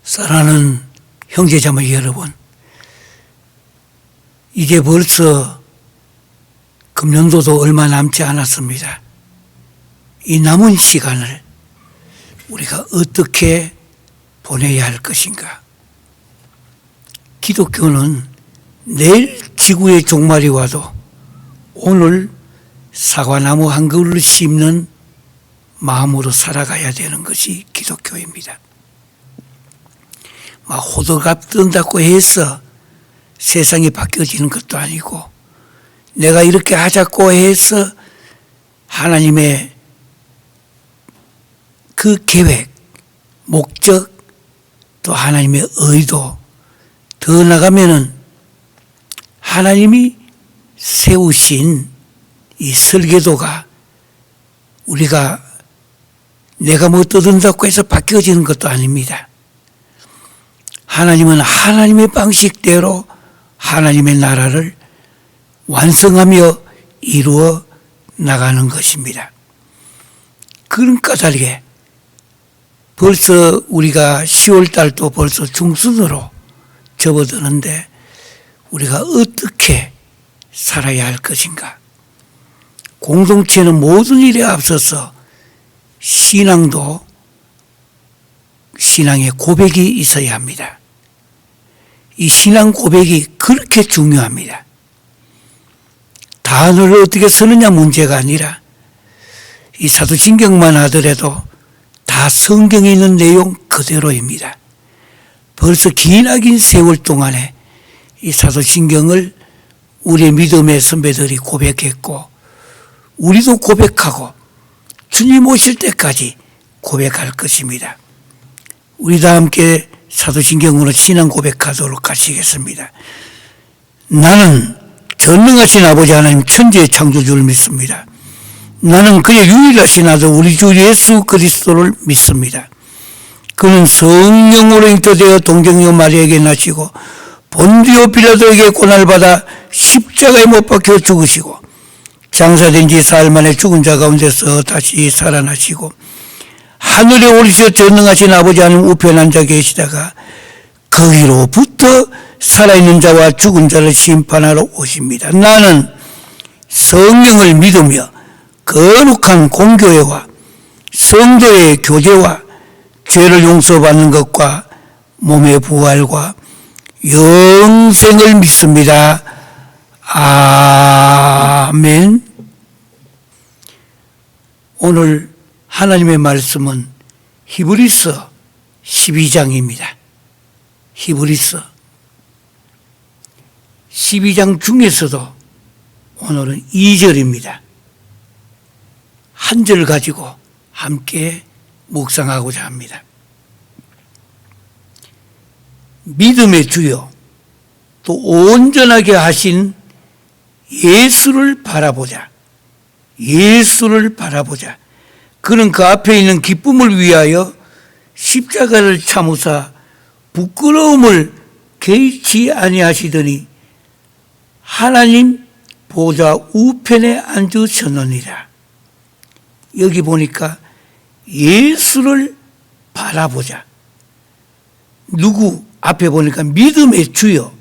사랑하는 형제자매 여러분, 이제 벌써 금년도도 얼마 남지 않았습니다. 이 남은 시간을 우리가 어떻게 보내야 할 것인가? 기독교는 내일 지구의 종말이 와도 오늘 사과나무 한 그루를 심는 마음으로 살아가야 되는 것이 기독교입니다. 막 호들갑 뜬다고 해서 세상이 바뀌어지는 것도 아니고, 내가 이렇게 하자고 해서 하나님의 그 계획, 목적, 또 하나님의 의도, 더 나가면은 하나님이 세우신 이 설계도가 우리가 내가 뭐 떠든다고 해서 바뀌어지는 것도 아닙니다. 하나님은 하나님의 방식대로 하나님의 나라를 완성하며 이루어 나가는 것입니다. 그런 까닭에 벌써 우리가 10월 달도 벌써 중순으로 접어드는데 우리가 어떻게 살아야 할 것인가? 공동체는 모든 일에 앞서서 신앙도 신앙의 고백이 있어야 합니다. 이 신앙 고백이 그렇게 중요합니다. 단어를 어떻게 쓰느냐 문제가 아니라 이 사도신경만 하더라도 다 성경에 있는 내용 그대로입니다. 벌써 기나긴 세월 동안에 이 사도신경을 우리의 믿음의 선배들이 고백했고, 우리도 고백하고 주님 오실 때까지 고백할 것입니다. 우리 다 함께 사도신경으로 신앙 고백하도록 하시겠습니다. 나는 전능하신 아버지 하나님 천지의 창조주를 믿습니다. 나는 그의 유일하신 아들 우리 주 예수 그리스도를 믿습니다. 그는 성령으로 잉태되어 동정녀 마리아에게 나시고 본디오 빌라도에게 고난을 받아 십자가에 못 박혀 죽으시고 장사된 지 사흘 만에 죽은 자 가운데서 다시 살아나시고 하늘에 오르셔 전능하신 아버지 하나님 우편에 앉아 계시다가 거기로부터 살아있는 자와 죽은 자를 심판하러 오십니다. 나는 성령을 믿으며 거룩한 공교회와 성도의 교제와 죄를 용서받는 것과 몸의 부활과 영생을 믿습니다. 아멘. 오늘 하나님의 말씀은 히브리서 12장입니다. 히브리서 12장 중에서도 오늘은 2절입니다. 한 절 가지고 함께 묵상하고자 합니다. 믿음의 주요 또 온전하게 하신 예수를 바라보자. 예수를 바라보자. 그는 그 앞에 있는 기쁨을 위하여 십자가를 참으사 부끄러움을 개의치 아니하시더니 하나님 보좌 우편에 앉으셨느니라. 여기 보니까 예수를 바라보자. 누구 앞에 보니까 믿음의 주요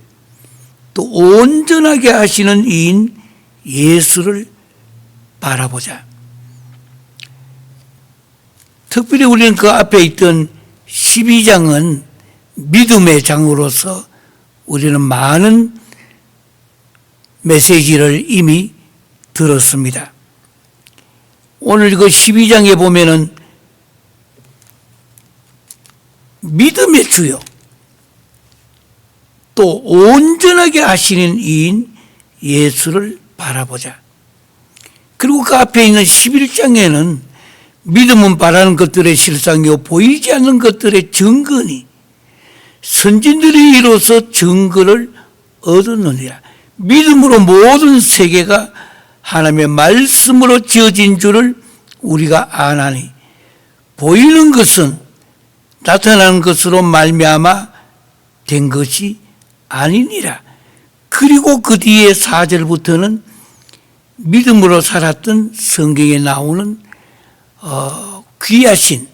또 온전하게 하시는 이인 예수를 바라보자. 특별히 우리는 그 앞에 있던 12장은 믿음의 장으로서 우리는 많은 메시지를 이미 들었습니다. 오늘 그 12장에 보면은 믿음의 주요 또 온전하게 하시는 이인 예수를 바라보자. 그리고 그 앞에 있는 11장에는 믿음은 바라는 것들의 실상이요 보이지 않는 것들의 증거니 선진들이 이로써 증거를 얻었느니라. 믿음으로 모든 세계가 하나님의 말씀으로 지어진 줄을 우리가 아나니 보이는 것은 나타나는 것으로 말미암아 된 것이 아니니라. 그리고 그 뒤에 4절부터는 믿음으로 살았던 성경에 나오는 귀하신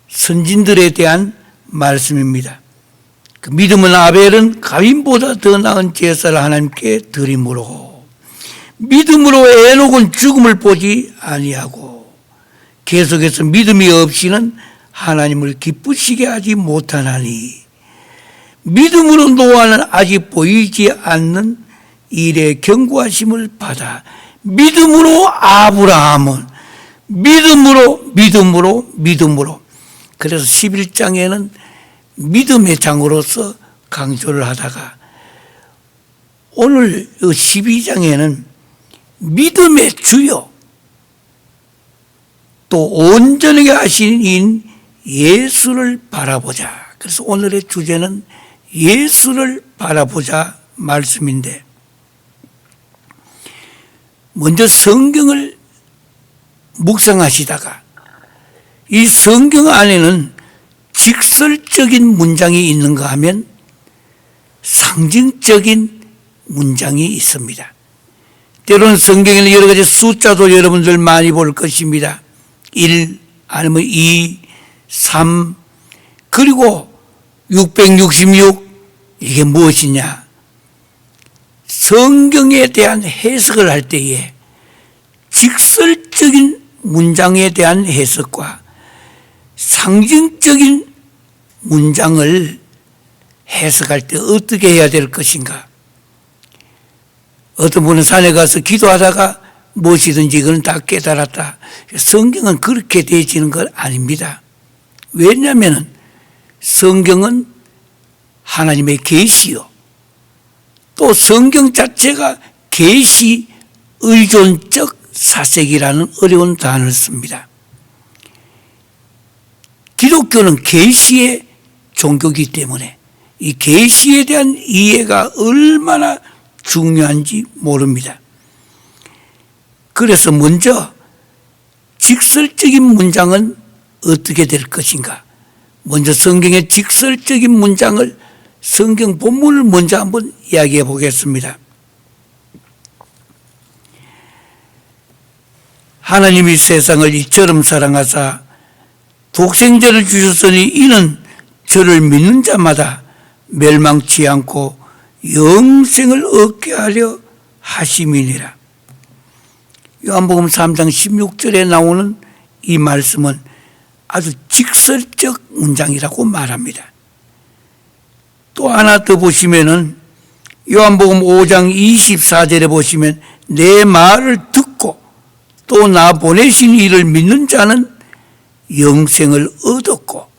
선진들에 대한 말씀입니다. 그 믿음은 아벨은 가인보다 더 나은 제사를 하나님께 드림으로, 믿음으로 에녹은 죽음을 보지 아니하고, 계속해서 믿음이 없이는 하나님을 기쁘시게 하지 못하나니, 믿음으로 노아는 아직 보이지 않는 일의 경고하심을 받아 믿음으로 아브라함은 믿음으로 그래서 11장에는 믿음의 장으로서 강조를 하다가 오늘 12장에는 믿음의 주요 또 온전하게 하신 인 예수를 바라보자. 그래서 오늘의 주제는 예수를 바라보자 말씀인데, 먼저 성경을 묵상하시다가 이 성경 안에는 직설적인 문장이 있는가 하면 상징적인 문장이 있습니다. 때로는 성경에는 여러 가지 숫자도 여러분들 많이 볼 것입니다. 1 아니면 2, 3 그리고 666 이게 무엇이냐? 성경에 대한 해석을 할 때에 직설적인 문장에 대한 해석과 상징적인 문장을 해석할 때 어떻게 해야 될 것인가? 어떤 분은 산에 가서 기도하다가 무엇이든지 그건 다 깨달았다. 성경은 그렇게 되어지는 건 아닙니다. 왜냐하면 성경은 하나님의 계시요, 또 성경 자체가 계시 의존적 사색이라는 어려운 단어를 씁니다. 기독교는 계시의 종교이기 때문에 이 계시에 대한 이해가 얼마나 중요한지 모릅니다. 그래서 먼저 직설적인 문장은 어떻게 될 것인가? 먼저 성경의 직설적인 문장을, 성경 본문을 먼저 한번 이야기해 보겠습니다. 하나님이 세상을 이처럼 사랑하사 독생자를 주셨으니 이는 저를 믿는 자마다 멸망치 않고 영생을 얻게 하려 하심이니라. 요한복음 3장 16절에 나오는 이 말씀은 아주 직설적 문장이라고 말합니다. 또 하나 더 보시면은 요한복음 5장 24절에 보시면 내 말을 듣고 또 나 보내신 이를 믿는 자는 영생을 얻었고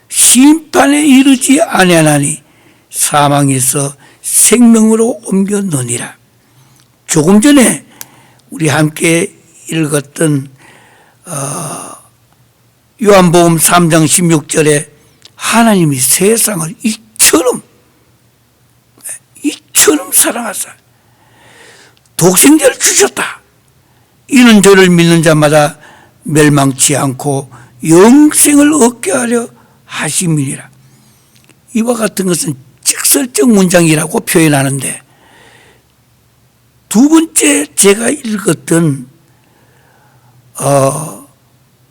심판에 이르지 아니하나니 사망에서 생명으로 옮겼느니라. 조금 전에 우리 함께 읽었던 요한복음 3장 16절에 하나님이 세상을 이처럼 사랑하사 독생자를 주셨다. 이는 저를 믿는 자마다 멸망치 않고 영생을 얻게 하려 하심이니라. 이와 같은 것은 직설적 문장이라고 표현하는데, 두 번째 제가 읽었던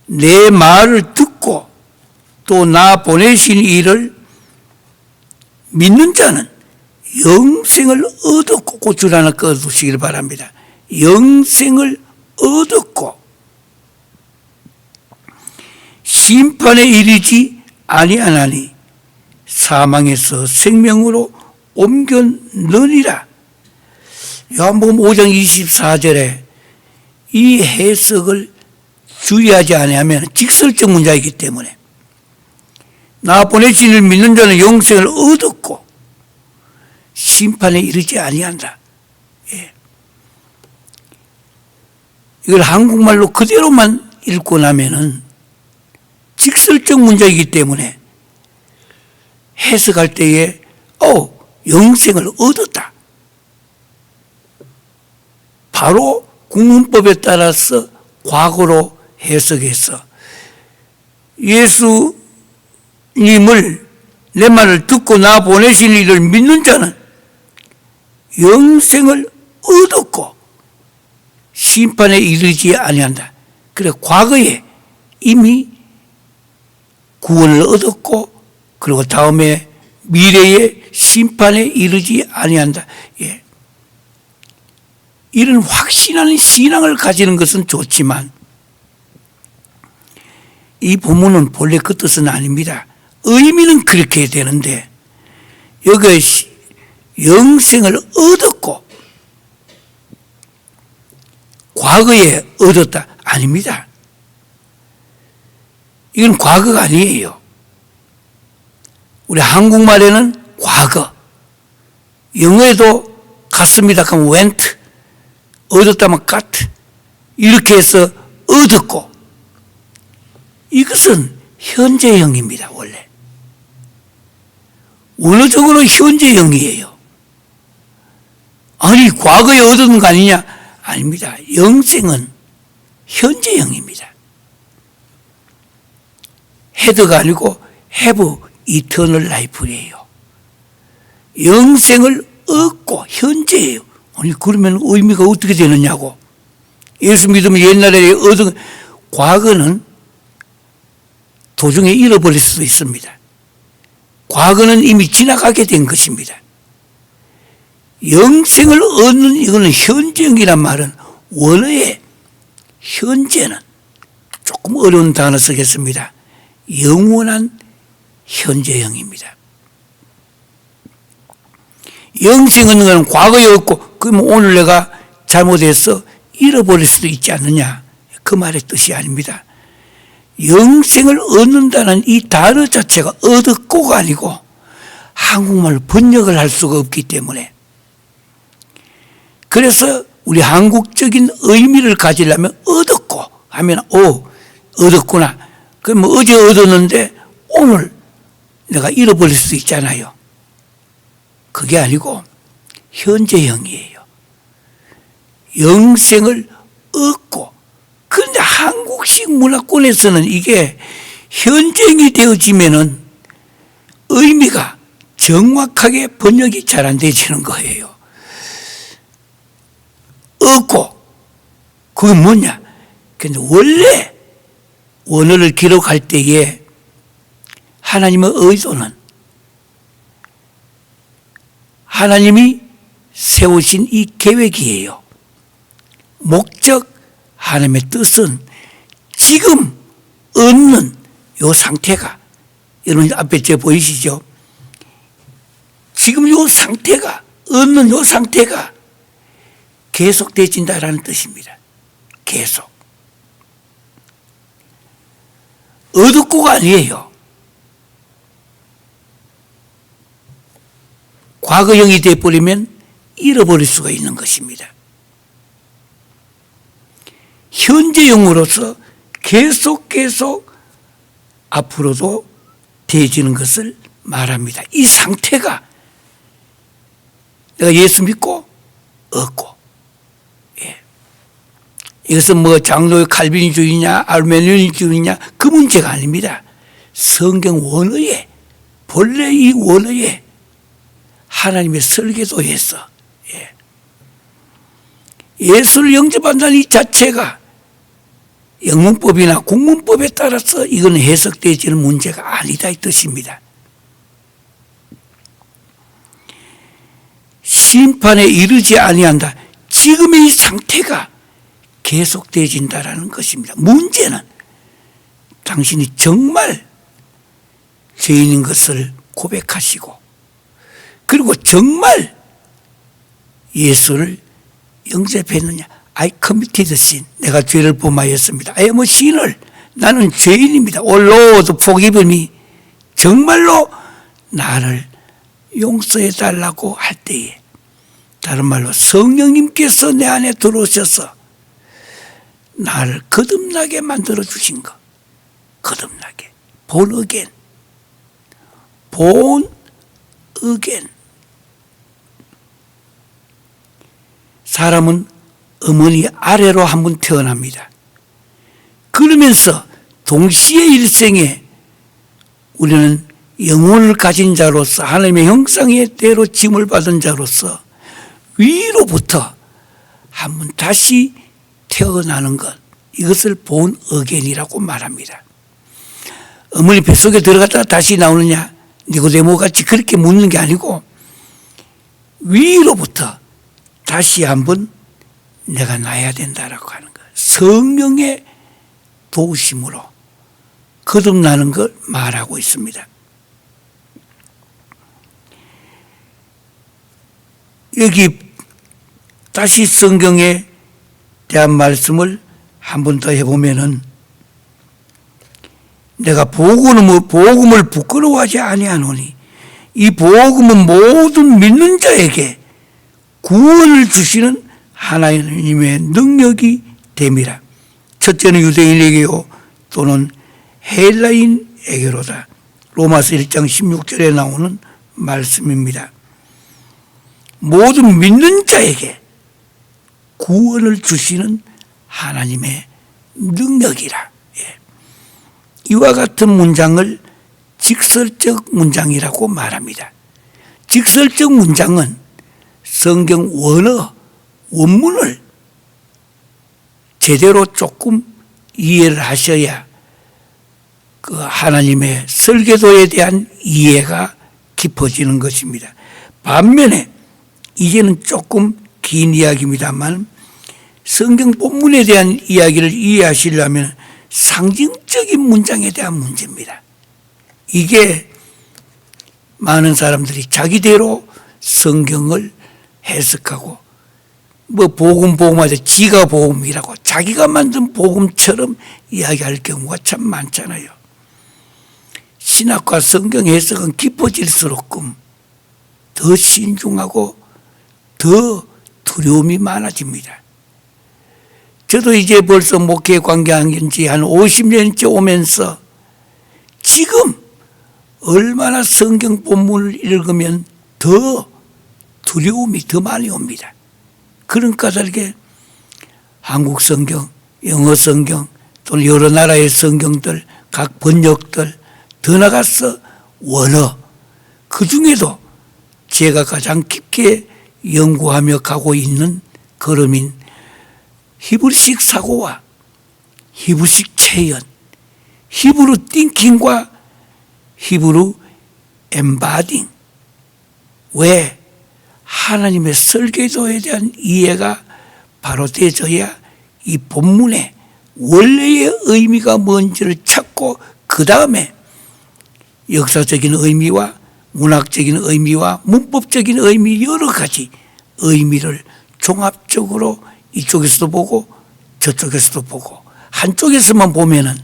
내 말을 듣고 또 나 보내신 이를 믿는 자는 영생을 얻었고, 꽃줄 하나 꺼두시길 바랍니다. 영생을 얻었고 심판에 이르지 아니하나니 사망에서 생명으로 옮겼느니라. 요한복음 5장 24절에 이 해석을 주의하지 아니하면 직설적 문장이기 때문에 나 보내신 이를 믿는 자는 영생을 얻었고 심판에 이르지 아니한다. 예. 이걸 한국말로 그대로만 읽고 나면은 직설적 문장이기 때문에 해석할 때에 영생을 얻었다. 바로 국문법에 따라서 과거로 해석해서 예수님을 내 말을 듣고 나 보내신 이를 믿는 자는 영생을 얻었고 심판에 이르지 아니한다. 그래 과거에 이미 구원을 얻었고 그리고 다음에 미래의 심판에 이르지 아니한다. 예. 이런 확신하는 신앙을 가지는 것은 좋지만 이 본문은 본래 그 뜻은 아닙니다. 의미는 그렇게 되는데 여기 영생을 얻었고 과거에 얻었다. 아닙니다. 이건 과거가 아니에요. 우리 한국말에는 과거, 영어에도 같습니다. 그럼 went, 얻었다면 got, 이렇게 해서 얻었고 이것은 현재형입니다. 원래 원어적으로 현재형이에요. 아니 과거에 얻은 거 아니냐? 아닙니다. 영생은 현재형입니다. had가 아니고 have eternal life예요. 영생을 얻고 현재예요. 아니 그러면 의미가 어떻게 되느냐고. 예수 믿으면 옛날에 얻은 과거는 도중에 잃어버릴 수도 있습니다. 과거는 이미 지나가게 된 것입니다. 영생을 얻는 이거는 현재형이란 말은 원어의 현재는 조금 어려운 단어 쓰겠습니다. 영원한 현재형입니다. 영생은 과거에 없고 그러면 오늘 내가 잘못해서 잃어버릴 수도 있지 않느냐. 그 말의 뜻이 아닙니다. 영생을 얻는다는 이 단어 자체가 얻었고가 아니고 한국말로 번역을 할 수가 없기 때문에 그래서 우리 한국적인 의미를 가지려면 얻었고 하면 얻었구나. 그럼 어제 얻었는데 오늘 내가 잃어버릴 수 있잖아요. 그게 아니고 현재형이에요. 영생을 얻고 그런데 한국식 문화권에서는 이게 현재형이 되어지면은 의미가 정확하게 번역이 잘 안 되지는 거예요. 얻고 그게 뭐냐? 근데 원래 원어를 기록할 때에 하나님의 의도는 하나님이 세우신 이 계획이에요. 목적, 하나님의 뜻은 지금 얻는 이 상태가 여러분 앞에 저 보이시죠? 지금 이 상태가 얻는 이 상태가 계속되진다라는 뜻입니다. 계속. 얻었고가 아니에요. 과거형이 되어버리면 잃어버릴 수가 있는 것입니다. 현재형으로서 계속 앞으로도 되어지는 것을 말합니다. 이 상태가 내가 예수 믿고 얻고 이것은 뭐 장로의 칼빈주의냐 아르메니안주의냐 그 문제가 아닙니다. 성경 원어에 본래 이 원어에 하나님의 설계도에서 예수를 영접한다는 이 자체가 영문법이나 국문법에 따라서 이건 해석되지는 문제가 아니다 이 뜻입니다. 심판에 이르지 아니한다. 지금의 이 상태가 계속되어진다라는 것입니다. 문제는 당신이 정말 죄인인 것을 고백하시고 그리고 정말 예수를 영접했느냐. I committed sin. 내가 죄를 범하였습니다. I am a sinner. 나는 죄인입니다. Oh Lord, forgive me. 정말로 나를 용서해 달라고 할 때에 다른 말로 성령님께서 내 안에 들어오셔서 나를 거듭나게 만들어 주신 것. 거듭나게. born again. born again. 사람은 어머니 아래로 한 번 태어납니다. 그러면서 동시에 일생에 우리는 영혼을 가진 자로서 하나님의 형상의 대로 짐을 받은 자로서 위로부터 한 번 다시 태어나는 것, 이것을 본 어겐이라고 말합니다. 어머니 뱃속에 들어갔다가 다시 나오느냐, 니고데모 같이 그렇게 묻는 게 아니고 위로부터 다시 한번 내가 나야 된다라고 하는 것, 성령의 도우심으로 거듭나는 걸 말하고 있습니다. 여기 다시 성경에 대한 말씀을 한 번 더 해보면은, 내가 복음을 부끄러워하지 아니하노니 이 복음은 모든 믿는 자에게 구원을 주시는 하나님의 능력이 됨이라. 첫째는 유대인에게요 또는 헬라인에게로다. 로마서 1장 16절에 나오는 말씀입니다. 모든 믿는 자에게 구원을 주시는 하나님의 능력이라. 이와 같은 문장을 직설적 문장이라고 말합니다. 직설적 문장은 성경 원어, 원문을 제대로 조금 이해를 하셔야 그 하나님의 설계도에 대한 이해가 깊어지는 것입니다. 반면에 이제는 조금 긴 이야기입니다만 성경 본문에 대한 이야기를 이해하시려면 상징적인 문장에 대한 문제입니다. 이게 많은 사람들이 자기대로 성경을 해석하고 복음하자 지가 복음이라고 자기가 만든 복음처럼 이야기할 경우가 참 많잖아요. 신학과 성경 해석은 깊어질수록 더 신중하고 더 두려움이 많아집니다. 저도 이제 벌써 목회 관계한 지 한 50년째 오면서 지금 얼마나 성경 본문을 읽으면 더 두려움이 더 많이 옵니다. 그런 까닭에 한국 성경, 영어 성경 또는 여러 나라의 성경들, 각 번역들, 더 나가서 원어, 그 중에도 제가 가장 깊게 연구하며 가고 있는 걸음인 히브리식 사고와 히브리식 체현, 히브리 띵킹과 히브리 엠바딩, 왜 하나님의 설계도에 대한 이해가 바로 되어야 이 본문의 원래의 의미가 뭔지를 찾고 그 다음에 역사적인 의미와 문학적인 의미와 문법적인 의미 여러 가지 의미를 종합적으로 이쪽에서도 보고 저쪽에서도 보고 한쪽에서만 보면은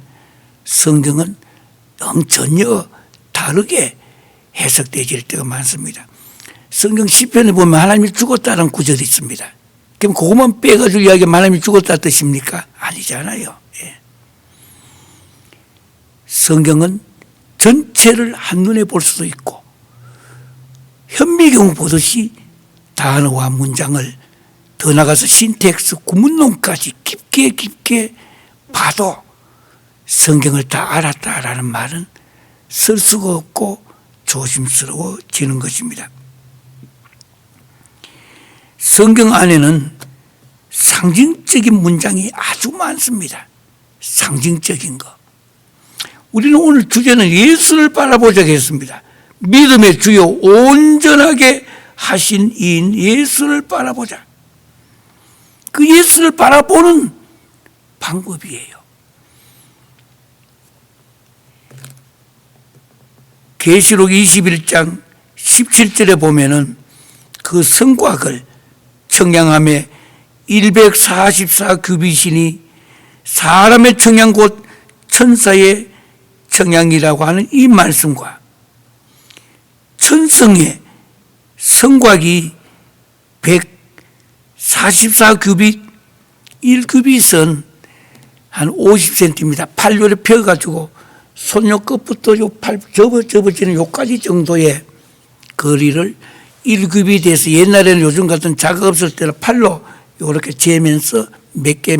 성경은 전혀 다르게 해석되질 때가 많습니다. 성경 시편에 보면 하나님이 죽었다는 구절이 있습니다. 그럼 그것만 빼가지고 이야기하면 하나님이 죽었다는 뜻입니까? 아니잖아요. 예. 성경은 전체를 한눈에 볼 수도 있고 현미경 보듯이 단어와 문장을 더 나가서 신텍스 구문론까지 깊게 봐도 성경을 다 알았다라는 말은 쓸 수가 없고 조심스러워지는 것입니다. 성경 안에는 상징적인 문장이 아주 많습니다. 상징적인 거. 우리는 오늘 주제는 예수를 바라보자 했습니다. 믿음의 주요 온전하게 하신 이인 예수를 바라보자. 그 예수를 바라보는 방법이에요. 계시록 21장 17절에 보면은 그 성곽을 청량함에 144규빗이니 사람의 청량 곧 천사의 청량이라고 하는 이 말씀과 천성의 성곽이 144규빗, 1규빗은 한 50cm, 팔요를 펴가지고 손요 끝부터 요 팔 접어지는 요까지 정도의 거리를 1규빗에서 옛날에는 요즘 같은 자가 없을 때는 팔로 이렇게 재면서 몇 개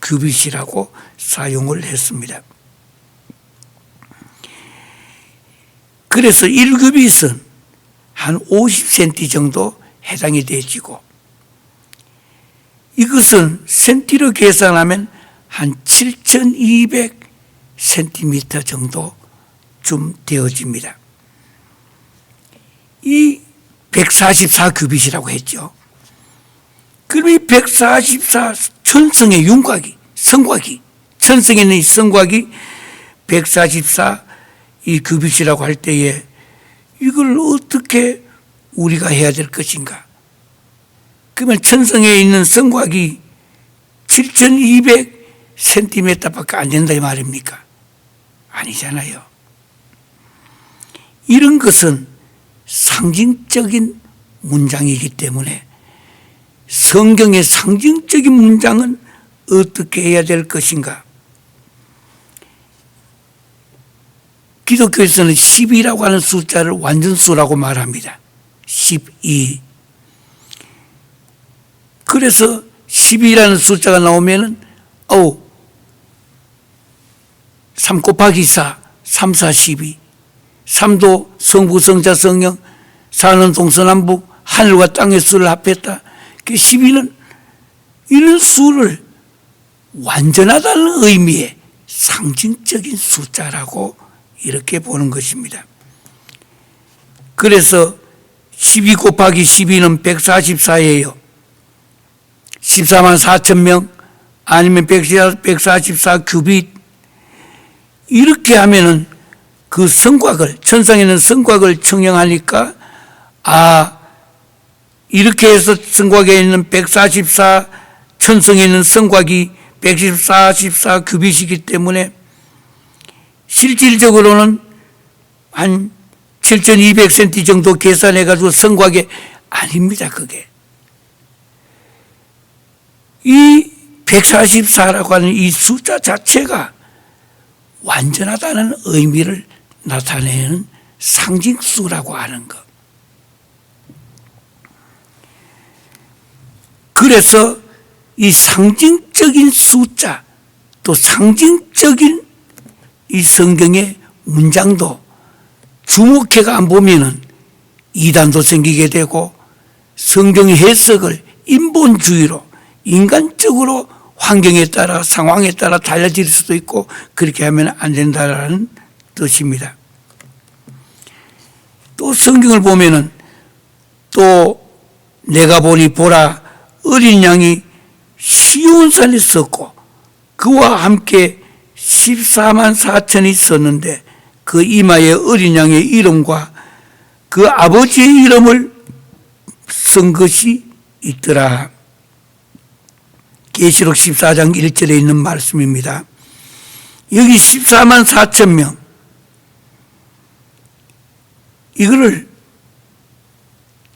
규빗이라고 사용을 했습니다. 그래서 1규빗은 한 50cm 정도 해당이 되지고, 이것은 센티로 계산하면 한 7,200cm 정도 좀 되어집니다. 이 144규빗이라고 했죠. 그럼 이 144 천성의 윤곽이, 성곽이, 천성에 있는 이 성곽이 144 이 규빗이라고 할 때에 이걸 어떻게 우리가 해야 될 것인가? 그러면 천성에 있는 성곽이 7,200cm밖에 안 된다 이 말입니까? 아니잖아요. 이런 것은 상징적인 문장이기 때문에 성경의 상징적인 문장은 어떻게 해야 될 것인가? 기독교에서는 12라고 하는 숫자를 완전수라고 말합니다. 12. 그래서 12라는 숫자가 나오면은 3 곱하기 4, 3, 4, 12. 3도 성부, 성자, 성령, 4는 동서남북, 하늘과 땅의 수를 합했다. 12는 이런 수를 완전하다는 의미의 상징적인 숫자라고 이렇게 보는 것입니다. 그래서 12 곱하기 12는 144예요. 14만 4천 명 아니면 144 규빗. 이렇게 하면은 그 성곽을, 천상에 있는 성곽을 측량하니까 이렇게 해서 성곽에 있는 144 천성에 있는 성곽이 144 규빗이기 때문에 실질적으로는 한 7,200cm 정도 계산해 가지고 성곽에 아닙니다. 그게 이 144라고 하는 이 숫자 자체가 완전하다는 의미를 나타내는 상징수라고 하는 것. 그래서 이 상징적인 숫자, 또 상징적인 이 성경의 문장도 주목해가 안 보면은 이단도 생기게 되고, 성경 해석을 인본주의로 인간적으로 환경에 따라 상황에 따라 달라질 수도 있고, 그렇게 하면 안 된다라는 뜻입니다. 또 성경을 보면은 또 내가 보니 보라 어린 양이 시온산에 섰고 그와 함께 14만 4천이 있었는데 그 이마에 어린 양의 이름과 그 아버지의 이름을 쓴 것이 있더라. 계시록 14장 1절에 있는 말씀입니다. 여기 14만 4천 명, 이거를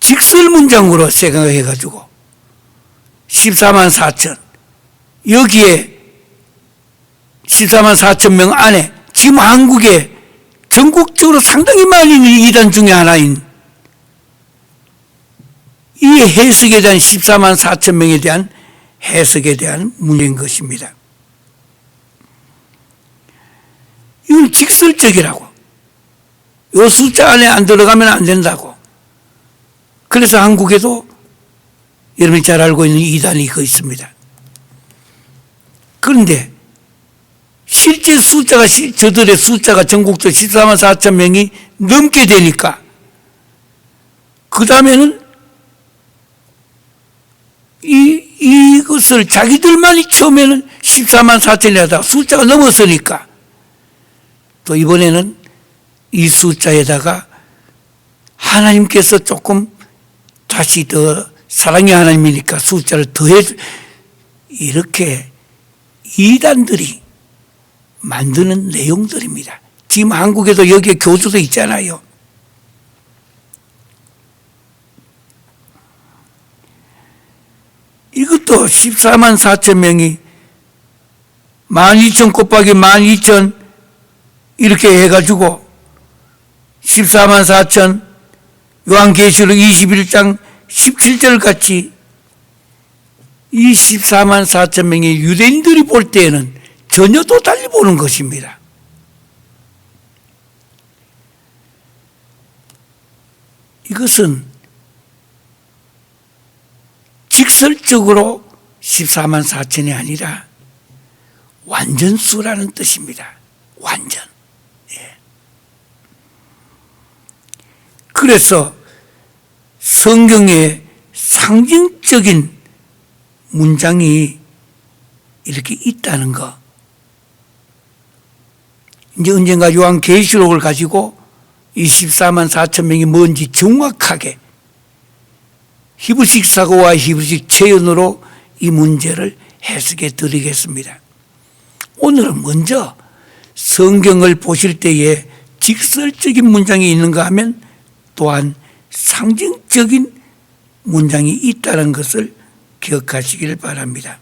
직설 문장으로 생각해 가지고 14만 4천, 여기에 14만 4천 명 안에 지금 한국에 전국적으로 상당히 많이 있는 이단 중에 하나인 이 해석에 대한 14만 4천 명에 대한 해석에 대한 문제인 것입니다. 이건 직설적이라고. 이 숫자 안에 안 들어가면 안 된다고. 그래서 한국에도 여러분이 잘 알고 있는 이단이 있습니다. 그런데 실제 숫자가, 저들의 숫자가 전국적으로 14만 4천 명이 넘게 되니까 그 다음에는 이것을 자기들만이 처음에는 14만 4천이 하다가 숫자가 넘었으니까 또 이번에는 이 숫자에다가 하나님께서 조금 다시 더 사랑의 하나님이니까 숫자를 더해, 이렇게 이단들이 만드는 내용들입니다. 지금 한국에도 여기에 교주도 있잖아요. 이것도 14만 4천 명이 12,000 곱하기 12,000 이렇게 해가지고 14만 4천, 요한계시록 21장 17절 같이 이 14만 4천 명의 유대인들이 볼 때에는 전혀 또 달리 보는 것입니다. 이것은 직설적으로 14만 4천이 아니라 완전수라는 뜻입니다. 완전. 예. 그래서 성경에 상징적인 문장이 이렇게 있다는 거. 이제 언젠가 요한계시록을 가지고 24만 4천 명이 뭔지 정확하게 히브리식 사고와 히브리식 체언으로 이 문제를 해석해 드리겠습니다. 오늘은 먼저 성경을 보실 때에 직설적인 문장이 있는가 하면 또한 상징적인 문장이 있다는 것을 기억하시길 바랍니다.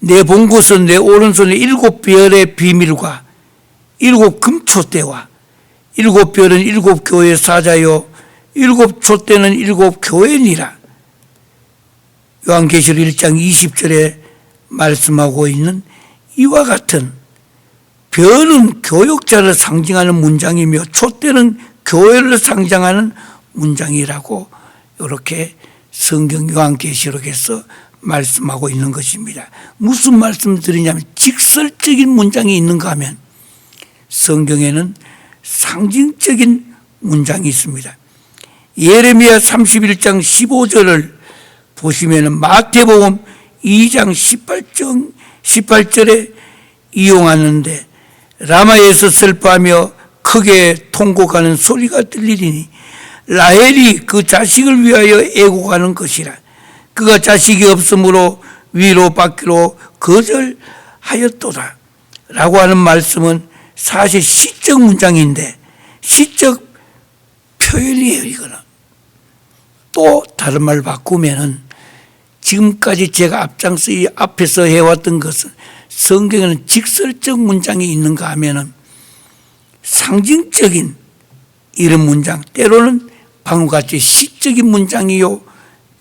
내 본 곳은 내 오른손에 7별의 비밀과 7 금촛대와 7별은 7 교회의 사자요 7 촛대는 7 교회니라. 요한계시록 1장 20절에 말씀하고 있는 이와 같은 별은 교역자를 상징하는 문장이며 촛대는 교회를 상징하는 문장이라고 이렇게 성경 요한계시록에서 말씀하고 있는 것입니다. 무슨 말씀을 드리냐면 직설적인 문장이 있는가 하면 성경에는 상징적인 문장이 있습니다. 예레미야 31장 15절을 보시면 마태복음 2장 18절에 이용하는데 라마에서 슬퍼하며 크게 통곡하는 소리가 들리리니 라헬이 그 자식을 위하여 애곡하는 것이라. 그가 자식이 없으므로 위로받기로 거절하였도다 라고 하는 말씀은 사실 시적 문장인데 시적 표현이에요. 이거는 또 다른 말 바꾸면은 지금까지 제가 앞장서 이 앞에서 해왔던 것은 성경에는 직설적 문장이 있는가 하면은 상징적인 이런 문장, 때로는 방금과 같이 시적인 문장이요,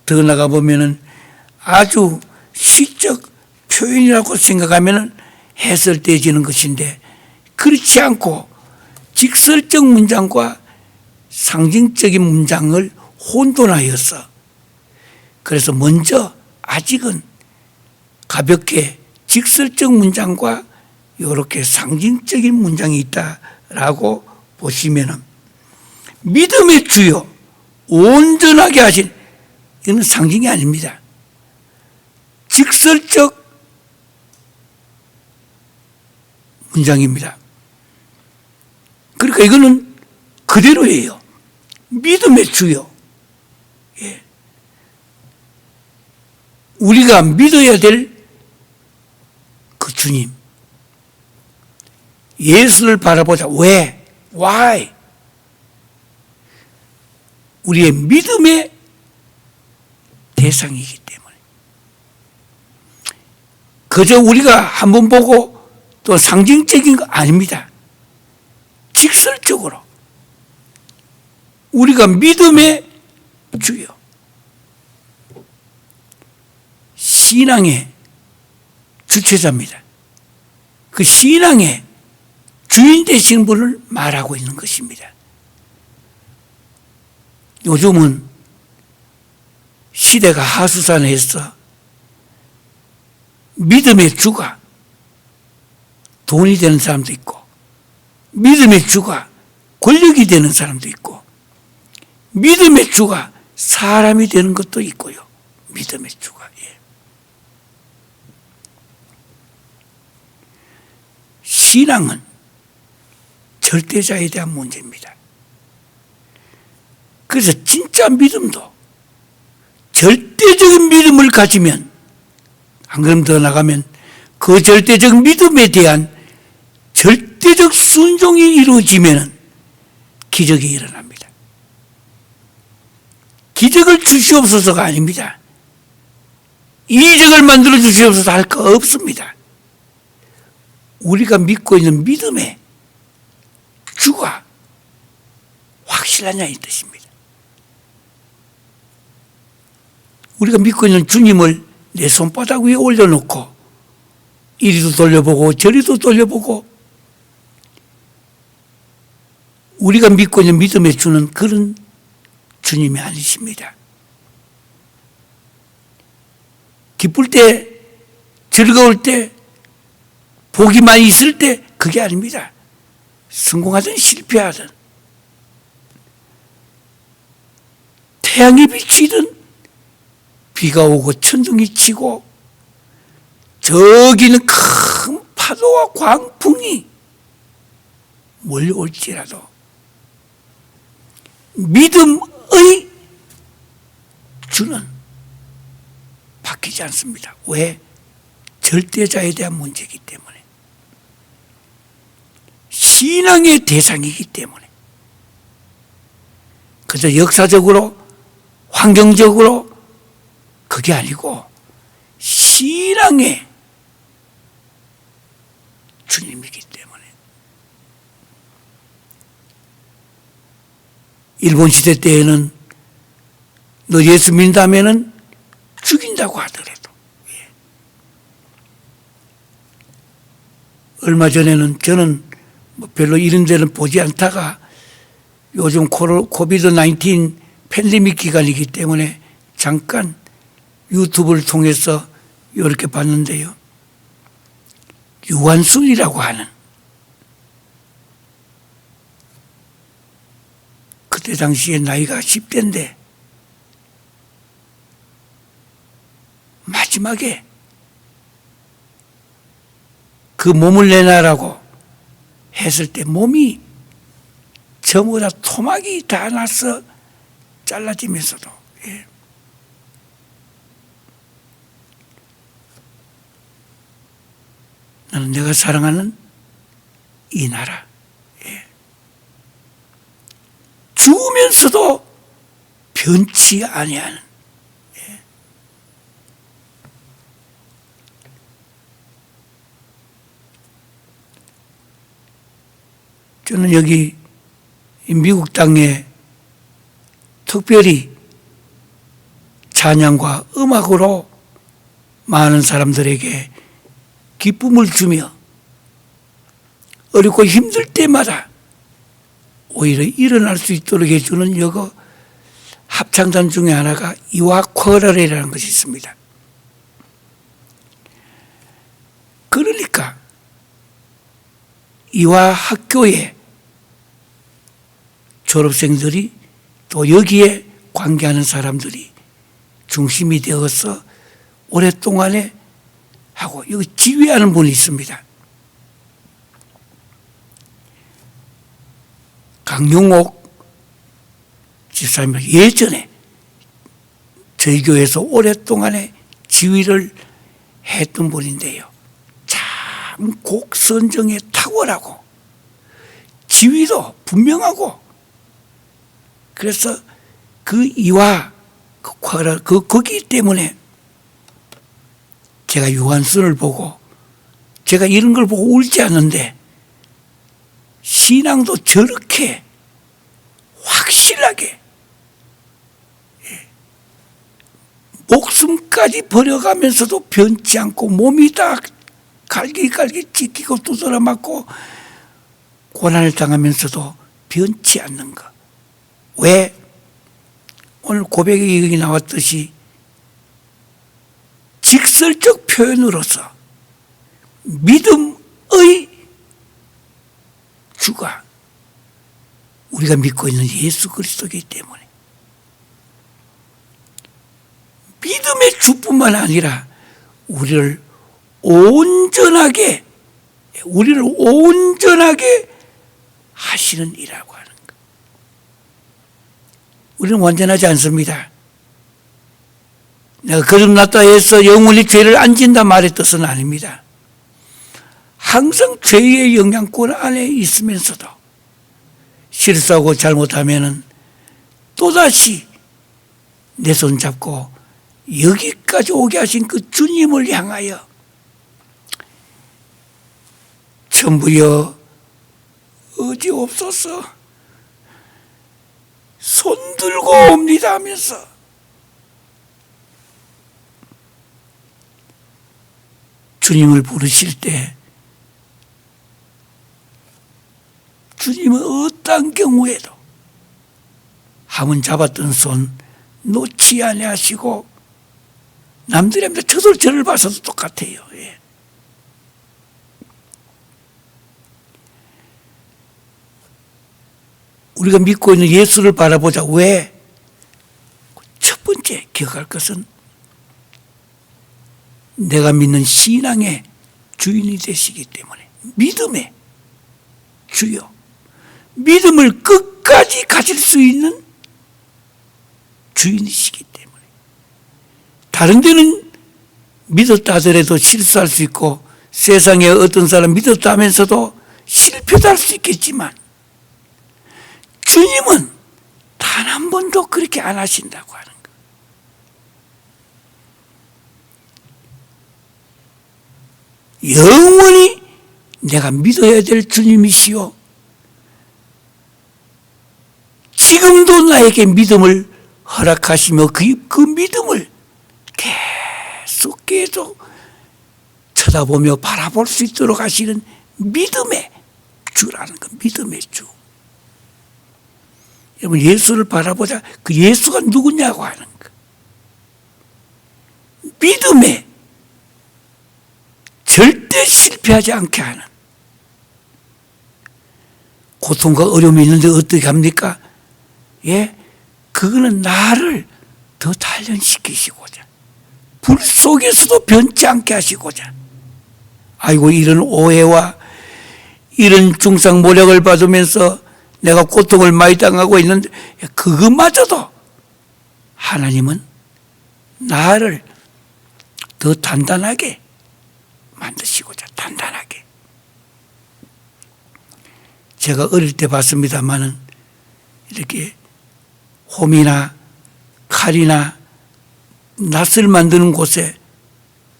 더 나가 보면은 아주 시적 표현이라고 생각하면은 해설되어지는 것인데 그렇지 않고 직설적 문장과 상징적인 문장을 혼돈하여서 그래서 먼저 아직은 가볍게 직설적 문장과 이렇게 상징적인 문장이 있다라고 보시면은 믿음의 주요 온전하게 하신 이건 상징이 아닙니다. 직설적 문장입니다. 그러니까 이거는 그대로예요. 믿음의 주요. 예. 우리가 믿어야 될 그 주님. 예수를 바라보자. 왜? Why? 우리의 믿음의 대상이기 때문에. 그저 우리가 한번 보고 또 상징적인 거 아닙니다. 직설적으로. 우리가 믿음의 주요. 신앙의 주체자입니다. 그 신앙의 주인 되신 분을 말하고 있는 것입니다. 요즘은 시대가 하수산해서 믿음의 주가 돈이 되는 사람도 있고 믿음의 주가 권력이 되는 사람도 있고 믿음의 주가 사람이 되는 것도 있고요. 믿음의 주가. 예. 신앙은 절대자에 대한 문제입니다. 그래서 진짜 믿음도 절대적인 믿음을 가지면 안 그럼 더 나가면 그 절대적 믿음에 대한 절대적 순종이 이루어지면 기적이 일어납니다. 기적을 주시옵소서가 아닙니다. 이적을 만들어 주시옵소서 할 거 없습니다. 우리가 믿고 있는 믿음의 주가 확실하냐 이 뜻입니다. 우리가 믿고 있는 주님을 내 손바닥 위에 올려놓고 이리도 돌려보고 저리도 돌려보고 우리가 믿고 있는 믿음에 주는 그런 주님이 아니십니다. 기쁠 때, 즐거울 때, 복이 많이 있을 때 그게 아닙니다. 성공하든 실패하든 태양이 비치든 비가 오고 천둥이 치고 저기는 큰 파도와 광풍이 몰려올지라도 믿음의 주는 바뀌지 않습니다. 왜? 절대자에 대한 문제이기 때문에, 신앙의 대상이기 때문에. 그저 역사적으로 환경적으로 그게 아니고 신앙의 주님이기 때문에. 일본 시대 때에는 너 예수 믿는다면은 죽인다고 하더라도, 얼마 전에는 저는 별로 이런 데는 보지 않다가 요즘 코비드-19 팬데믹 기간이기 때문에 잠깐 유튜브를 통해서 이렇게 봤는데요. 유한순이라고 하는, 그때 당시에 나이가 10대인데 마지막에 그 몸을 내놔라고 했을 때 몸이 전부 다 토막이 다 나서 잘라지면서도, 나는 내가 사랑하는 이 나라, 죽으면서도 변치 아니하는, 저는 여기 미국 땅에 특별히 찬양과 음악으로 많은 사람들에게 기쁨을 주며 어렵고 힘들 때마다 오히려 일어날 수 있도록 해주는 여거 합창단 중에 하나가 이화 쿼러레라는 것이 있습니다. 그러니까 이화 학교에 졸업생들이 또 여기에 관계하는 사람들이 중심이 되어서 오랫동안에 하고, 여기 지휘하는 분이 있습니다. 강용옥 집사님, 예전에 저희 교회에서 오랫동안에 지휘를 했던 분인데요. 참 곡 선정에 탁월하고 지휘도 분명하고, 그래서 그 이화 거기 때문에 제가 유한순을 보고, 제가 이런 걸 보고 울지 않는데 신앙도 저렇게 확실하게 목숨까지 버려가면서도 변치 않고 몸이 다 갈기갈기 찢기고 두드려 맞고 고난을 당하면서도 변치 않는 것. 왜? 오늘 고백이 여기 나왔듯이 직설적 표현으로서 믿음의 주가 우리가 믿고 있는 예수 그리스도이기 때문에, 믿음의 주뿐만 아니라 우리를 온전하게 하시는 이라고 하는 것. 우리는 완전하지 않습니다. 내가 거듭났다 해서 영원히 죄를 안 진다 말의 뜻은 아닙니다. 항상 죄의 영향권 안에 있으면서도 실수하고 잘못하면은 또다시 내 손 잡고 여기까지 오게 하신 그 주님을 향하여 전부여 의지옵소서, 손 들고 옵니다 하면서 주님을 부르실 때 주님은 어떠한 경우에도 한번 잡았던 손 놓지 아니하시고, 남들이 합니다. 저를 봐서도 똑같아요. 예. 우리가 믿고 있는 예수를 바라보자. 왜? 첫 번째 기억할 것은 내가 믿는 신앙의 주인이 되시기 때문에, 믿음의 주요, 믿음을 끝까지 가질 수 있는 주인이시기 때문에. 다른 데는 믿었다 하더라도 실수할 수 있고, 세상에 어떤 사람 믿었다 하면서도 실패도 할 수 있겠지만, 주님은 단 한 번도 그렇게 안 하신다고 하는 거예요. 영원히 내가 믿어야 될 주님이시요, 지금도 나에게 믿음을 허락하시며 그 믿음을 계속 쳐다보며 바라볼 수 있도록 하시는 믿음의 주라는 거. 믿음의 주. 여러분, 예수를 바라보자. 그 예수가 누구냐고 하는 거. 믿음에 절대 실패하지 않게 하는, 고통과 어려움이 있는데 어떻게 합니까? 예, 그거는 나를 더 단련시키시고자, 불 속에서도 변치 않게 하시고자. 아이고, 이런 오해와 이런 중상모략을 받으면서 내가 고통을 많이 당하고 있는데, 그것마저도 하나님은 나를 더 단단하게 만드시고자, 단단하게. 제가 어릴 때 봤습니다마는 이렇게 홈이나 칼이나 낫을 만드는 곳에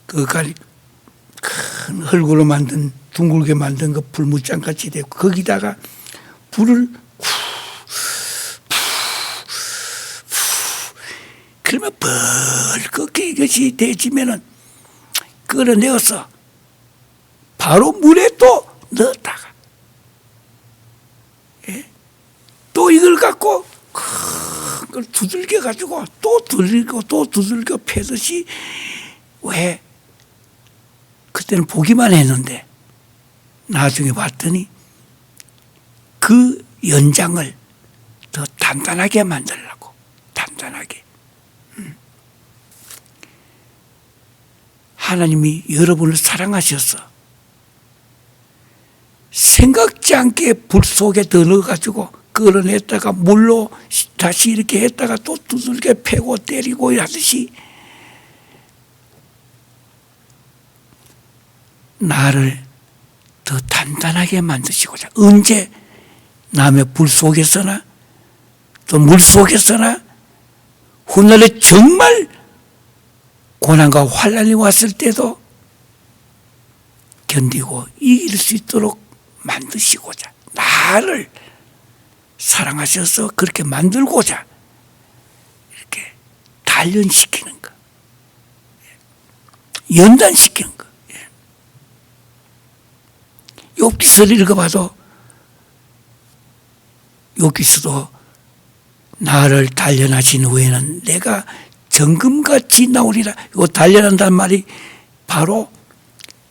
그 큰 흙으로 만든, 둥글게 만든 그 불무장 같이 되고, 거기다가 불을 그러면 벌겋게 이것이 되지면은 끌어내어서 바로 물에 또 넣었다가, 예? 또 이걸 갖고 그걸 두들겨 가지고 또 두들겨 또 두들겨 패듯이. 왜? 그때는 보기만 했는데 나중에 봤더니 그 연장을 더 단단하게 만들려고, 단단하게. 하나님이 여러분을 사랑하셔서 생각지 않게 불 속에 더 넣어가지고 끌어냈다가 물로 다시 이렇게 했다가 또 두들겨 패고 때리고 하듯이 나를 더 단단하게 만드시고자. 언제? 남의 불 속에서나 또 물 속에서나 훗날에 정말 고난과 환난이 왔을 때도 견디고 이길 수 있도록 만드시고자, 나를 사랑하셔서 그렇게 만들고자 이렇게 단련시키는 거, 연단시키는 거. 욥기서를 읽어봐도 욥기서도 나를 단련하신 후에는 내가 정금같이 나오리라. 이거 단련한다는 말이 바로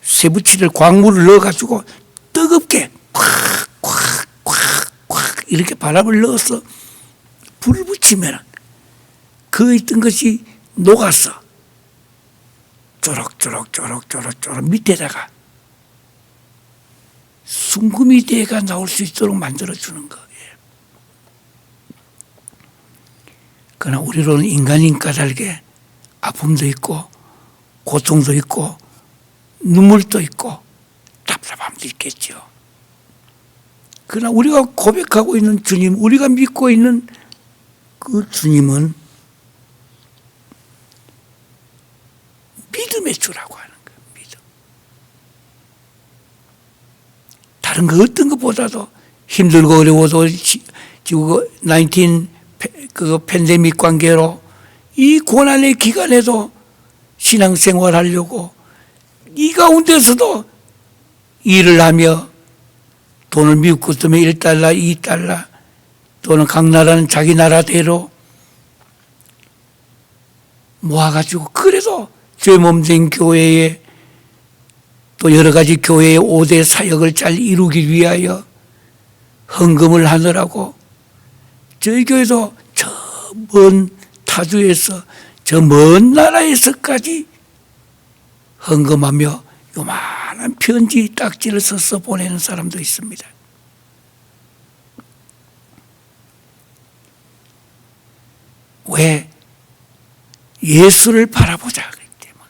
쇠붙이를, 광물을 넣어가지고 뜨겁게 콱 이렇게 바람을 넣어서 불을 붙이면 그 있던 것이 녹아서 쪼록 밑에다가 순금이 대가 나올 수 있도록 만들어주는 거예요. 그러나 우리로는 인간인 까닭에 아픔도 있고 고통도 있고 눈물도 있고 답답함도 있겠죠. 그러나 우리가 고백하고 있는 주님, 우리가 믿고 있는 그 주님은 믿음의 주라고 하는 거예요. 믿음. 다른 거 어떤 것보다도 힘들고 어려워도 지금 19 그 팬데믹 관계로 이 고난의 기간에도 신앙생활 하려고 이 가운데서도 일을 하며 돈을 미국 같으면 1달러, 2달러 또는 각 나라는 자기 나라대로 모아가지고 그래도 죄 몸된 교회에 또 여러 가지 교회의 5대 사역을 잘 이루기 위하여 헌금을 하느라고 저희 교회도 저 먼 타주에서 저 먼 나라에서까지 헌금하며 요만한 편지 딱지를 써서 보내는 사람도 있습니다. 왜? 예수를 바라보자 그랬기 때문에.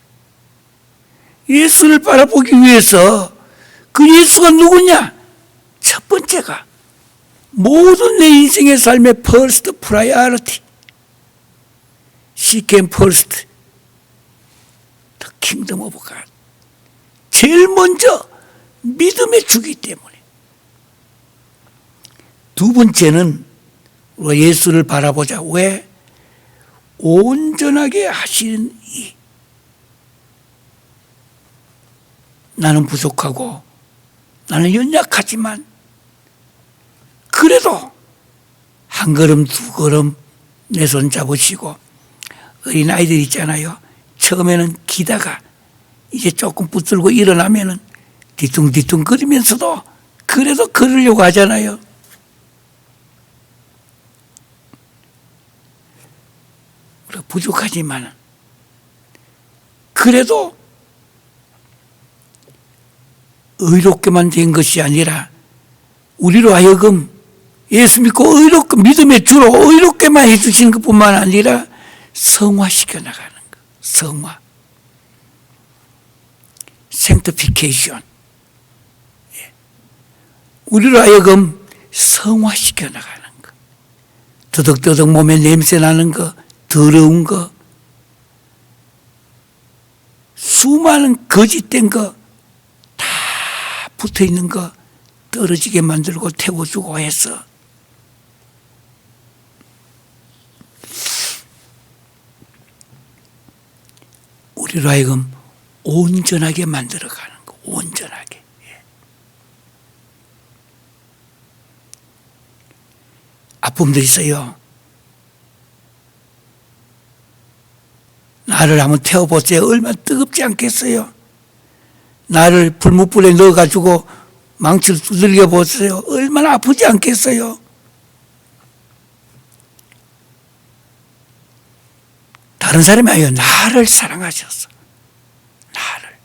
예수를 바라보기 위해서 그 예수가 누구냐? 첫 번째가 모든 내 인생의 삶의 first priority, seek and first the kingdom of God. 제일 먼저 믿음의 주기 때문에. 두 번째는 우리가 예수를 바라보자. 왜? 온전하게 하시는 이. 나는 부족하고 나는 연약하지만 그래도 한 걸음 두 걸음 내 손 잡으시고, 어린아이들 있잖아요. 처음에는 기다가 이제 조금 붙들고 일어나면은 뒤뚱뒤뚱 거리면서도 그래도 걸으려고 하잖아요. 우리가 부족하지만 그래도 의롭게만 된 것이 아니라 우리로 하여금 예수 믿고 의롭게 믿음의 주로 의롭게만 해주시는 것뿐만 아니라 성화시켜 나가는 것. 성화. sanctification. 우리로 하여금 성화시켜 나가는 것. 더덕더덕 몸에 냄새 나는 것, 더러운 것, 수많은 거짓된 것, 다 붙어 있는 것 떨어지게 만들고 태워주고 해서 우리로 하여금 온전하게 만들어가는 거. 온전하게. 아픔도 있어요. 나를 한번 태워보세요. 얼마나 뜨겁지 않겠어요? 나를 불못불에 넣어가지고 망치를 두들겨 보세요. 얼마나 아프지 않겠어요? 다른 사람이 아니요. 나를 사랑하셨어. 나를.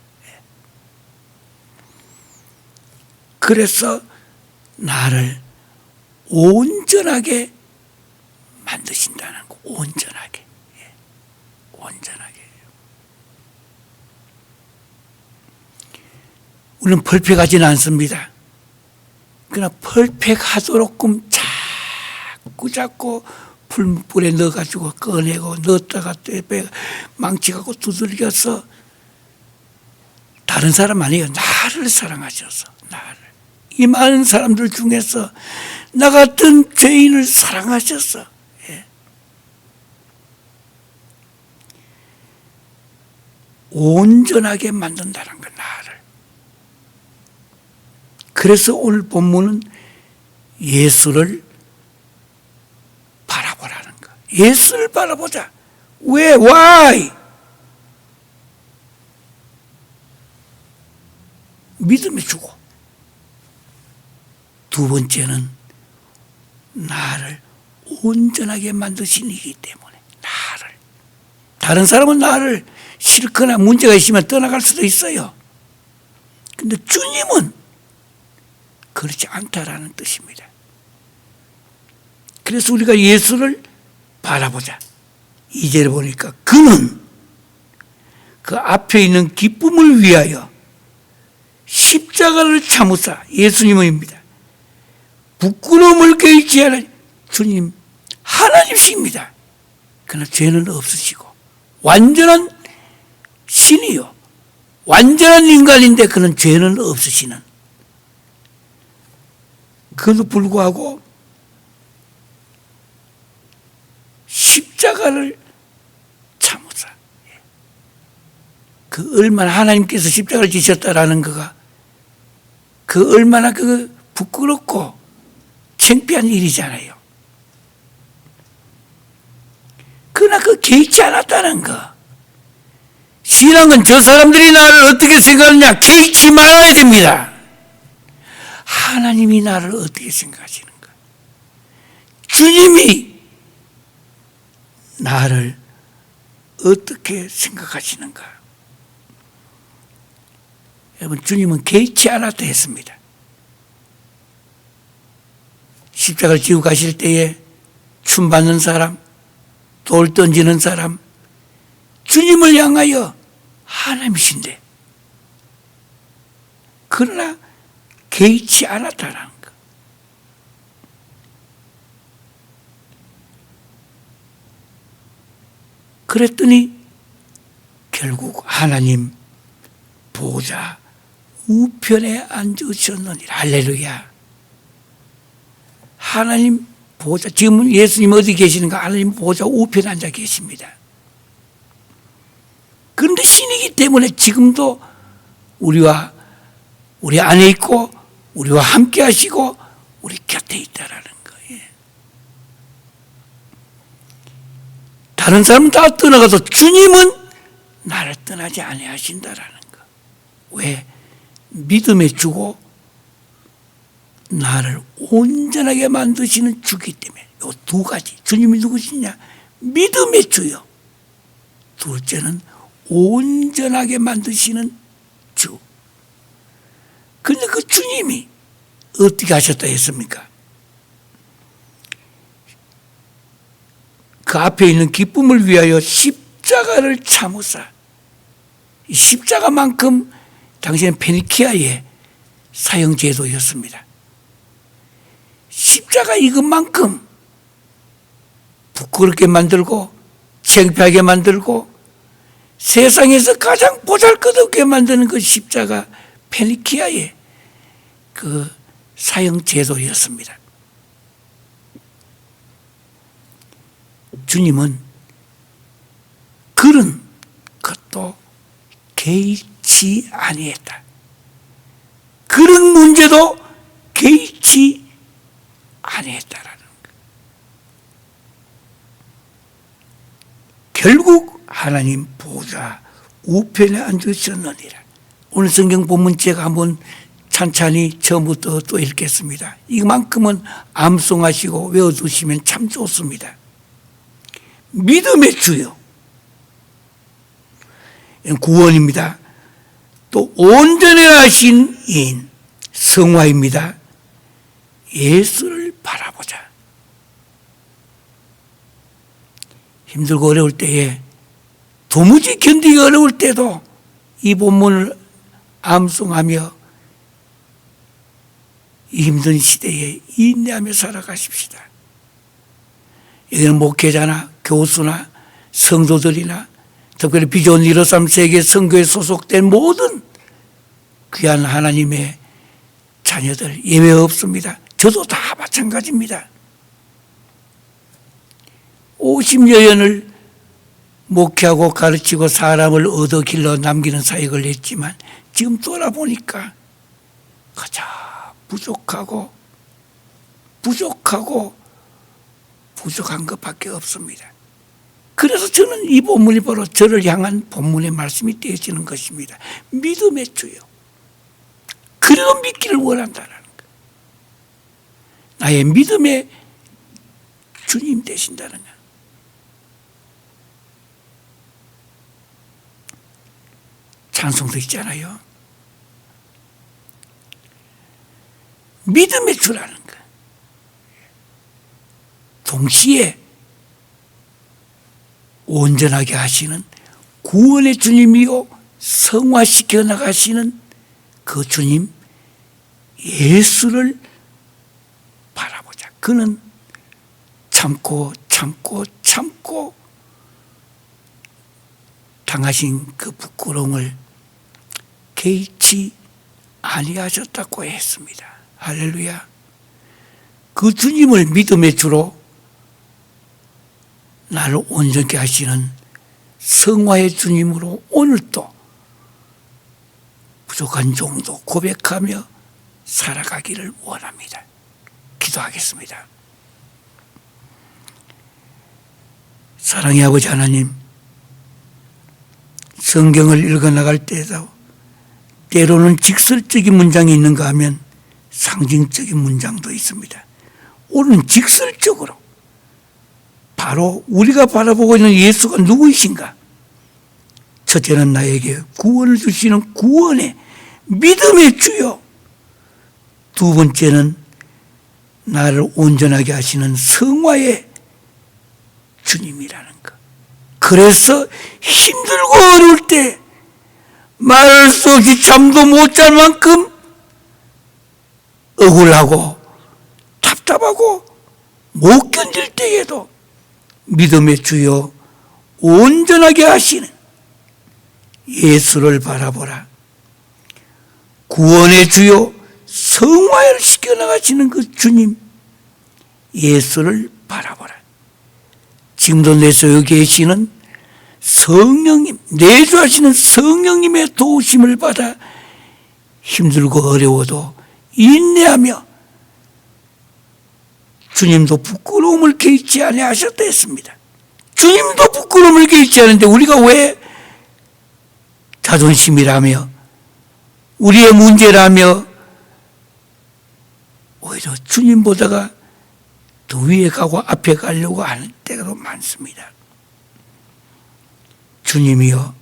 그래서 나를 온전하게 만드신다는 거. 온전하게. 온전하게. 우리는 펄펙하지는 않습니다. 그러나 펄펙하도록끔 자꾸 불에 넣어가지고 꺼내고 넣었다가 빼 망치갖고 두들겨서 다른 사람 아니에요. 나를 사랑하셔서 나를. 이 많은 사람들 중에서 나 같은 죄인을 사랑하셔서 온전하게 만든다는 거. 나를. 그래서 오늘 본문은 예수를 바라보라는 거. 예수를 바라보자. 왜? Why? 믿음이 주고. 두 번째는 나를 온전하게 만드신 이기 때문에. 나를. 다른 사람은 나를 싫거나 문제가 있으면 떠나갈 수도 있어요. 근데 주님은 그렇지 않다라는 뜻입니다. 그래서 우리가 예수를 바라보자. 2절에 보니까 그는 그 앞에 있는 기쁨을 위하여 십자가를 참으사. 예수님입니다. 부끄러움을 개의치 않은 주님 하나님이십니다. 그러나 죄는 없으시고 완전한 신이요 완전한 인간인데 그는 죄는 없으시는. 그도 불구하고 십자가를 참으사. 그 얼마나 하나님께서 십자가를 지셨다라는 거가 그 얼마나 그 부끄럽고 창피한 일이잖아요. 그러나 그 개의치 않았다는 거. 신앙은 저 사람들이 나를 어떻게 생각하느냐 개의치 말아야 됩니다. 하나님이 나를 어떻게 생각하시는가. 주님이 나를 어떻게 생각하시는가. 여러분, 주님은 개의치 않았다 했습니다. 십자가를 지고 가실 때에 춤 받는 사람, 돌 던지는 사람, 주님을 향하여 하나님이신데 그러나 개의치 않았다는 것. 그랬더니 결국 하나님 보좌 우편에 앉으셨느니라. 할렐루야. 하나님 보좌, 지금 예수님 어디 계시는가? 하나님 보좌 우편에 앉아 계십니다. 그런데 신이기 때문에 지금도 우리 안에 있고 우리와 함께 하시고 우리 곁에 있다라는 거예요. 다른 사람은 다 떠나가도 주님은 나를 떠나지 아니하신다라는 거. 왜? 믿음에 주고 나를 온전하게 만드시는 주기 때문에. 이 두 가지. 주님이 누구시냐? 믿음의 주요. 둘째는 온전하게 만드시는 주. 그런데 그 주님이 어떻게 하셨다 했습니까? 그 앞에 있는 기쁨을 위하여 십자가를 참으사. 이 십자가만큼 당시에는 페니키아의 사형 제도였습니다. 십자가 이것만큼 부끄럽게 만들고 창피하게 만들고 세상에서 가장 보잘것없게 만드는 그 십자가 페니키아의 그 사형 제도였습니다. 주님은 그런 것도 개의치 아니했다. 그런 문제도 개의치 아니했다라는 것. 결국 하나님 보좌 우편에 앉으셨느니라. 오늘 성경 본문 제가 한번 찬찬히 처음부터 또 읽겠습니다. 이만큼은 암송하시고 외워두시면 참 좋습니다. 믿음의 주요. 구원입니다. 또 온전하신 이인 성화입니다. 예수를 바라보자. 힘들고 어려울 때에 도무지 견디기 어려울 때도 이 본문을 암송하며 이 힘든 시대에 인내하며 살아가십시다. 여기는 목회자나 교수나 성도들이나 특별히 비전 153 세계 선교에 소속된 모든 귀한 하나님의 자녀들 예외 없습니다. 저도 다 마찬가지입니다. 50여 년을 목회하고 가르치고 사람을 얻어 길러 남기는 사역을 했지만 지금 돌아보니까 가장 부족한 것밖에 없습니다. 그래서 저는 이 본문이 바로 저를 향한 본문의 말씀이 되어지는 것입니다. 믿음의 주요. 그래도 믿기를 원한다는 것. 나의 믿음의 주님 되신다는 것. 찬송도 있잖아요. 믿음의 주라는 것. 동시에 온전하게 하시는 구원의 주님이요 성화시켜 나가시는 그 주님 예수를 바라보자. 그는 참고 당하신 그 부끄러움을 개의치 아니하셨다고 했습니다. 할렐루야. 그 주님을 믿음의 주로 나를 온전케 하시는 성화의 주님으로 오늘도 부족한 종도 고백하며 살아가기를 원합니다. 기도하겠습니다. 사랑의 아버지 하나님, 성경을 읽어나갈 때에도 때로는 직설적인 문장이 있는가 하면 상징적인 문장도 있습니다. 오늘은 직설적으로 바로 우리가 바라보고 있는 예수가 누구이신가? 첫째는 나에게 구원을 주시는 구원의 믿음의 주요, 두 번째는 나를 온전하게 하시는 성화의 주님이라는 것. 그래서 힘들고 어려울 때 말할 수 없이 잠도 못 잘 만큼 억울하고 답답하고 못 견딜 때에도 믿음의 주여 온전하게 하시는 예수를 바라보라. 구원의 주여 성화를 시켜나가시는 그 주님 예수를 바라보라. 지금도 내 속에 계시는 성령님, 내주하시는 성령님의 도우심을 받아 힘들고 어려워도 인내하며 주님도 부끄러움을 개의치 아니하셨다 했습니다. 주님도 부끄러움을 개의치 않은데 우리가 왜 자존심이라며 우리의 문제라며 오히려 주님보다가 더 위에 가고 앞에 가려고 하는 때가 많습니다. 주님이여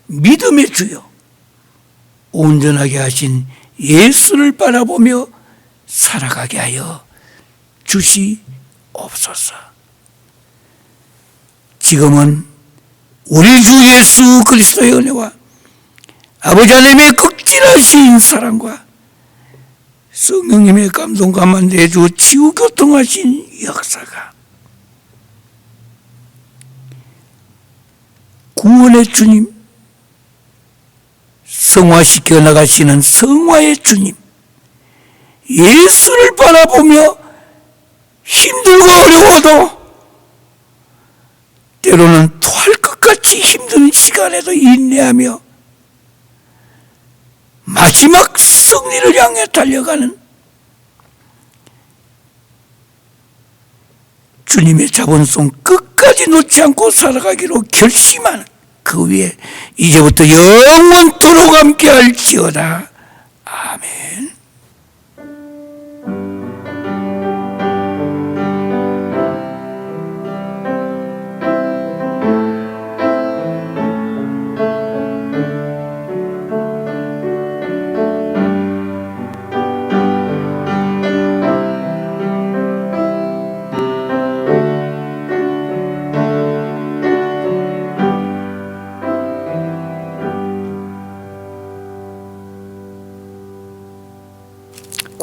믿음의 주여 온전하게 하신 예수를 바라보며 살아가게 하여 주시옵소서. 지금은 우리 주 예수 그리스도의 은혜와 아버지 하나님의 극진하신 사랑과 성령님의 감동감만 내주 치유교통하신 역사가 구원의 주님, 성화시켜 나가시는 성화의 주님 예수를 바라보며 힘들고 어려워도 때로는 토할 것 같이 힘든 시간에도 인내하며 마지막 승리를 향해 달려가는 주님의 자본성 끝까지 놓지 않고 살아가기로 결심하는 그 위에 이제부터 영원토록 함께 할지어다. 아멘.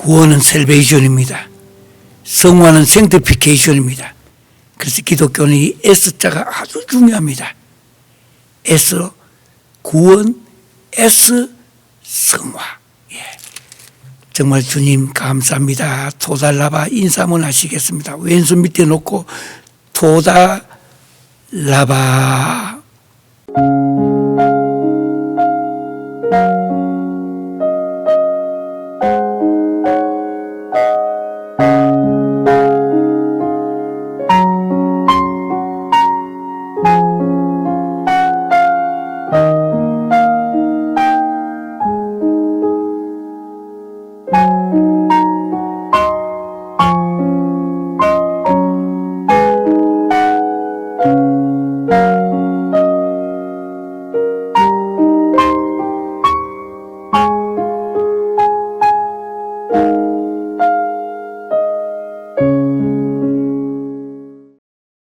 구원은 셀베이션입니다. 성화는 생티피케이션입니다. 그래서 기독교는 이 S자가 아주 중요합니다. S 구원, S 성화. 예. 정말 주님 감사합니다. 토달라바 인사문 하시겠습니다. 왼손 밑에 놓고 토달라바.